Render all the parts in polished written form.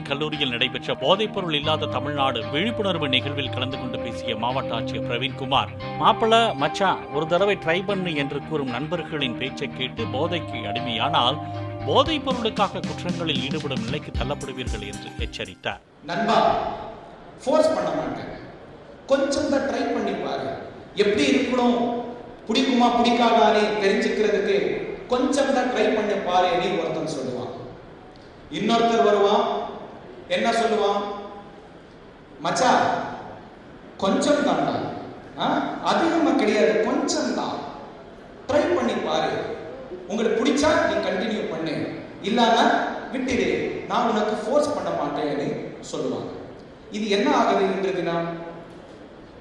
பொறியியல் கல்லூரியில் நடைபெற்ற போதைப்பொருள் இல்லாத தமிழ்நாடு விழிப்புணர்வு நிகழ்வில் கலந்து கொண்டு பேசிய மாவட்ட ஆட்சியர் பிரவீன்குமார், மாப்பிள்ள மச்சான் ஒரு தடவை ட்ரை பண்ணு என்று கூறும் நண்பர்களின் பேச்சை கேட்டு போதைக்கு அடிமையானால் போதைப் பொருளுக்காக குற்றங்களில் ஈடுபடும் நிலைக்கு தள்ளப்படுவீர்கள் என்று எச்சரித்தார். நண்பா, ஃபோர்ஸ் பண்ண மாட்டேன், கொஞ்சம் தான் ட்ரை பண்ணி பாரு, எப்படி இருக்கணும், பிடிக்குமா பிடிக்காதானே தெரிஞ்சுக்கிறதுக்கு கொஞ்சம் தான் ட்ரை பண்ணி பாரு நீ ஒருத்தன் சொல்லுவான். இன்னொருத்தர் வருவான், என்ன சொல்லுவான், மச்சா கொஞ்சம் தான்டா, அதிகமா கிடையாது, கொஞ்சம் தான், ட்ரை பண்ணி பாரு, உங்களுக்கு பிடிச்சா நீ கண்டினியூ பண்ணு, இல்லன்னா விட்டுடு, நான் உனக்கு ஃபோர்ஸ் பண்ண மாட்டேன்னு சொல்லுவாங்க. இது என்ன ஆகுது இன்று தினம்?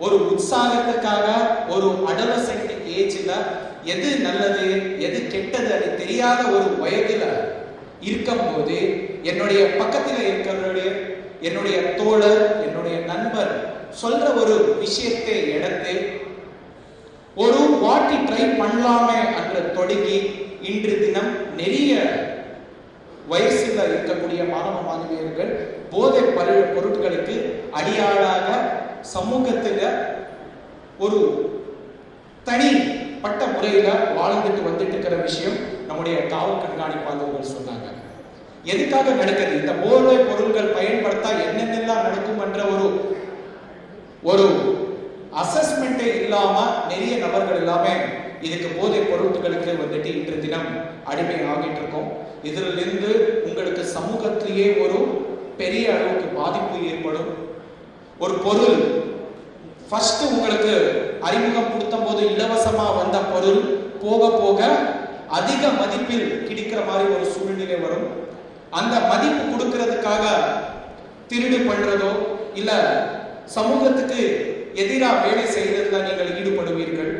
ஒரு உற்சாகத்துக்காக ஒரு அடலசென்ட் ஏஜ்ல எது நல்லது எது கெட்டது அது தெரியாத ஒரு வயதுல இருக்கும் போது என்னுடைய பக்கத்தில் இருக்கிறவருடைய என்னுடைய தோழர் என்னுடைய நண்பர் சொல்ற ஒரு விஷயத்தை எடுத்து ஒரு வாட்டி ட்ரை பண்ணலாமே என்று தொடங்கி இன்று தினம் நிறைய வயசுல இருக்கக்கூடிய மாணவ மாணவியர்கள் போதை பொருட்களுக்கு அடியாளாக சமூகத்துல ஒரு தனிப்பட்ட முறையில வாழ்ந்துட்டு வந்துட்டு இருக்கிற விஷயம் நம்முடைய காவல் கண்காணிப்பாளர்கள் சொன்னாங்க. எதுக்காக நடக்குது? இந்த போதை பொருட்கள் பயன்படுத்தா என்னென்னலாம் நடக்கும் என்ற ஒரு அசஸ்மெண்டே இல்லாம நிறைய நபர்கள் எல்லாமே இதுக்கு போதை பொருட்களுக்கு வந்துட்டு இன்று தினம் அடிமை ஆகிட்டு இருக்கோம். இதிலிருந்து உங்களுக்கு சமூகத்திலேயே ஒரு பெரிய அளவுக்கு பாதிப்பு ஏற்படும். ஒரு பொருள் ஃபர்ஸ்ட் உங்களுக்கு அறிமுகம் கொடுத்த போது இலவசமா வந்த பொருள் போக போக அதிக மதிப்பில் கிடைக்கிற மாதிரி ஒரு சூழ்நிலை வரும். அந்த மதிப்பு கொடுக்கிறதுக்காக திருடு பண்றதோ இல்ல சமூகத்துக்கு எதிராக வேலை செய்யறதுல நீங்கள் ஈடுபடுவீர்கள்.